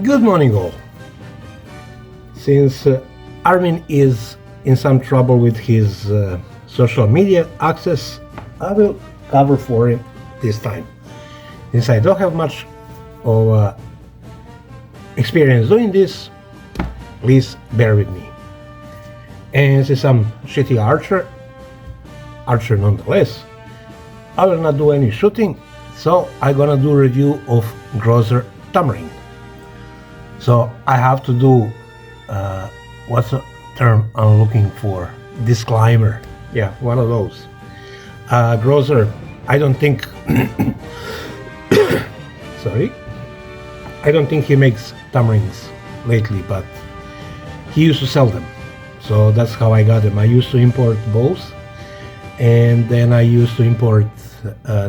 Good morning all. Since Armin is in some trouble with his social media access, I will cover for him this time. Since I don't have much of experience doing this, please bear with me. And since I'm shitty archer nonetheless, I will not do any shooting, so I'm gonna do a review of Grozer thumbring. So I have to do, what's the term I'm looking for? Disclaimer. Yeah, one of those. Grozer, I don't think, sorry, I don't think he makes thumbring lately, but he used to sell them. So that's how I got them. I used to import bows, and then I used to import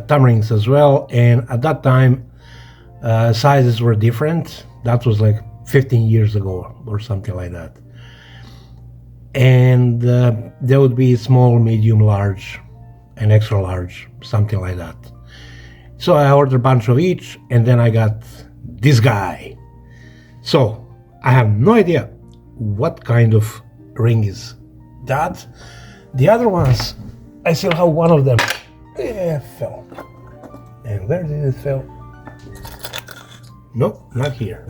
thumbring as well. And at that time, sizes were different. That was like 15 years ago or something like that. And there would be small, medium, large, and extra large, something like that. So I ordered a bunch of each, and then I got this guy. So I have no idea what kind of ring is that. The other ones, I still have one of them. Fell. And where did it fall? Nope, not here.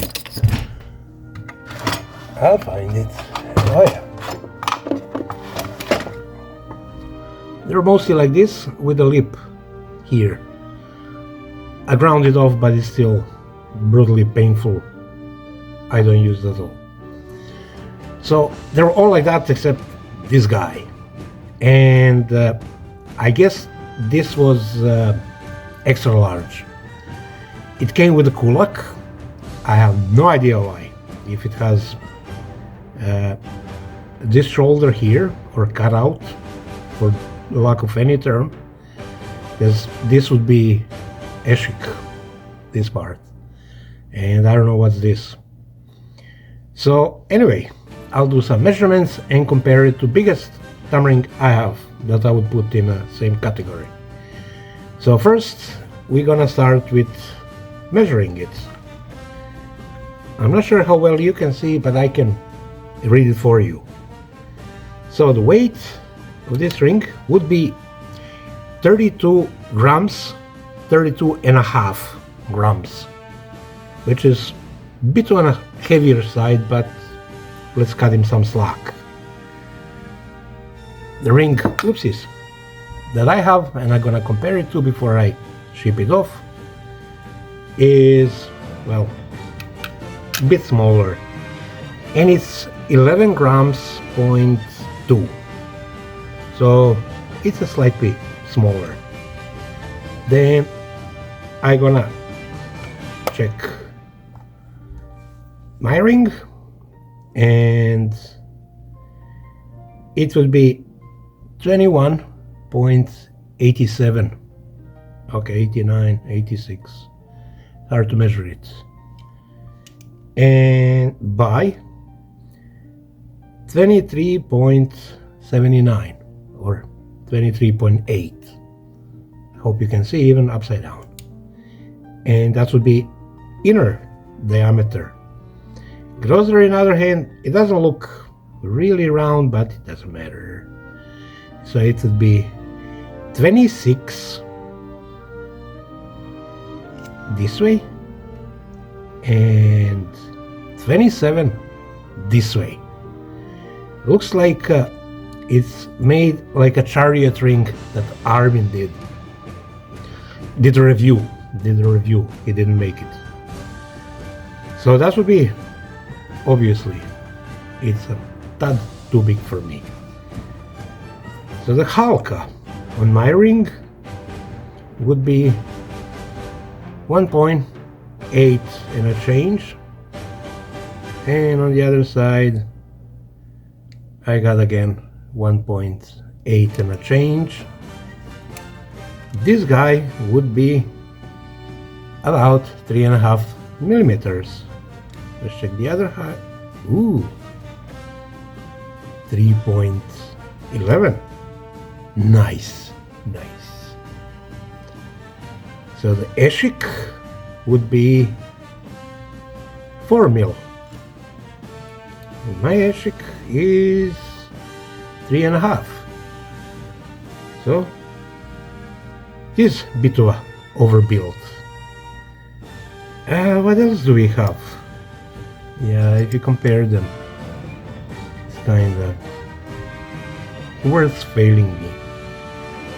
I'll find it. Oh yeah. They're mostly like this with a lip here. I ground it off, but it's still brutally painful. I don't use that at all. So they're all like that except this guy. And I guess this was extra large. It came with a kulak. I have no idea why. If it has this shoulder here or cut out, for lack of any term, because this would be eshik, this part, and I don't know what's this. So anyway, I'll do some measurements and compare it to biggest thumbring I have that I would put in the same category. So first we're gonna start with measuring it. I'm not sure how well you can see, but I can read it for you. So the weight of this ring would be 32 grams, 32 and a half grams, which is a bit on a heavier side, but let's cut him some slack. The ring, oopsies, that I have, and I'm gonna compare it to before I ship it off, is, well, a bit smaller, and it's 11 grams point 2, so it's a slightly smaller. Then I'm gonna check my ring, and it will be 21.87. Okay, 89, 86. Hard to measure it. And by 23.79 or 23.8. Hope you can see even upside down. And that would be inner diameter. Grozer, on the other hand, it doesn't look really round, but it doesn't matter. So it would be 26 this way and 27 this way. Looks like it's made like a chariot ring that Armin did a review. He didn't make it. So that would be, obviously, it's a tad too big for me. So the halka on my ring would be 1.8 and a change, and on the other side I got again 1.8 and a change. This guy would be about 3.5 millimeters. Let's check the other height. Ooh, 3.11. Nice. So the eshik would be 4 mil. My Ashik is 3.5. So this bit of overbuilt. What else do we have? Yeah, if you compare them, it's kinda worth failing me,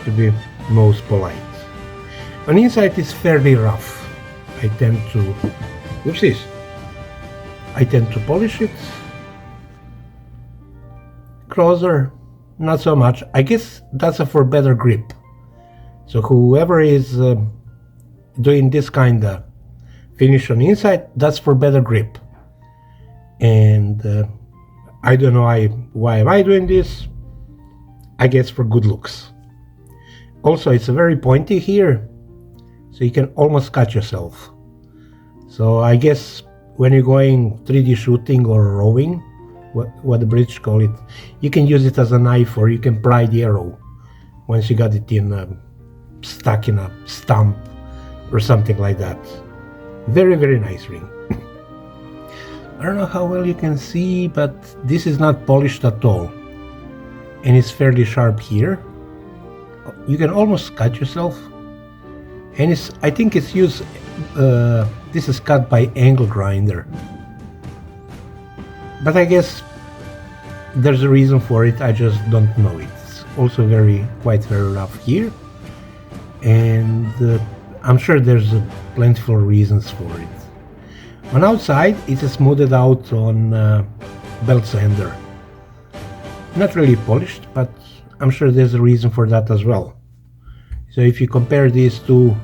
to be most polite. On the inside is fairly rough. I tend to polish it. Grozer, not so much. I guess that's for better grip. So whoever is doing this kind of finish on the inside, that's for better grip. And I don't know why am I doing this. I guess for good looks. Also, it's very pointy here, so you can almost cut yourself. So I guess when you're going 3D shooting or rowing, what the British call it, you can use it as a knife, or you can pry the arrow once you got it in stuck in a stump or something like that. Very, very nice ring. I don't know how well you can see, but this is not polished at all, and it's fairly sharp here. You can almost cut yourself, and I think it's used. This is cut by angle grinder, but I guess there's a reason for it. I just don't know it. It's also quite very rough here, and I'm sure there's plentiful reasons for it. On outside, it is smoothed out on belt sander. Not really polished, but I'm sure there's a reason for that as well. So if you compare these two,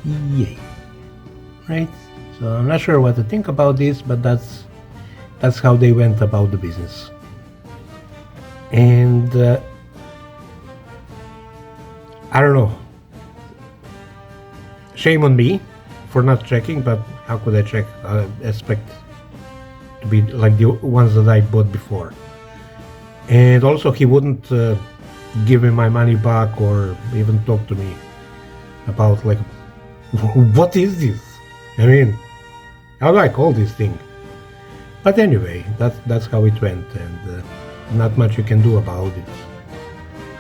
yay, right? So I'm not sure what to think about this, but that's how they went about the business. And I don't know. Shame on me for not checking, but how could I check? I expect to be like the ones that I bought before. And also, he wouldn't give me my money back or even talk to me about, like, what is this? I mean, how do I call this thing? But anyway, that's how it went, and not much you can do about it.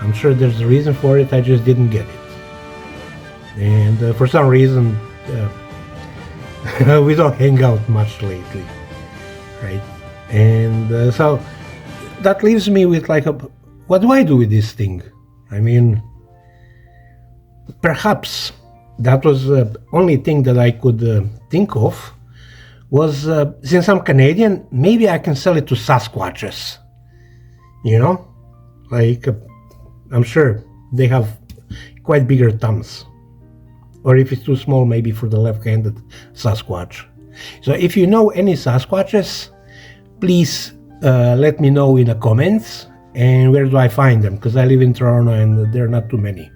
I'm sure there's a reason for it, I just didn't get it. And for some reason, we don't hang out much lately, right? And so that leaves me with, like, what do I do with this thing? I mean, perhaps that was the only thing that I could think of was, since I'm Canadian, maybe I can sell it to Sasquatches, you know? Like, I'm sure they have quite bigger thumbs. Or if it's too small, maybe for the left-handed Sasquatch. So if you know any Sasquatches, please let me know in the comments. And where do I find them? Because I live in Toronto and there are not too many.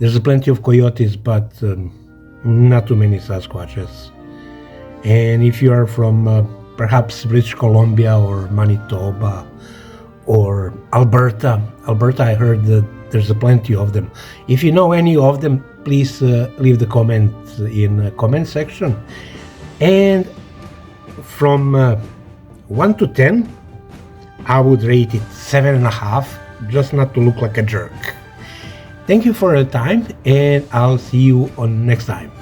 There's plenty of coyotes, but not too many Sasquatches. And if you are from perhaps British Columbia or Manitoba or Alberta, I heard that there's plenty of them. If you know any of them, please leave the comment in the comment section. And from 1 to 10, I would rate it 7.5, just not to look like a jerk. Thank you for your time, and I'll see you on next time.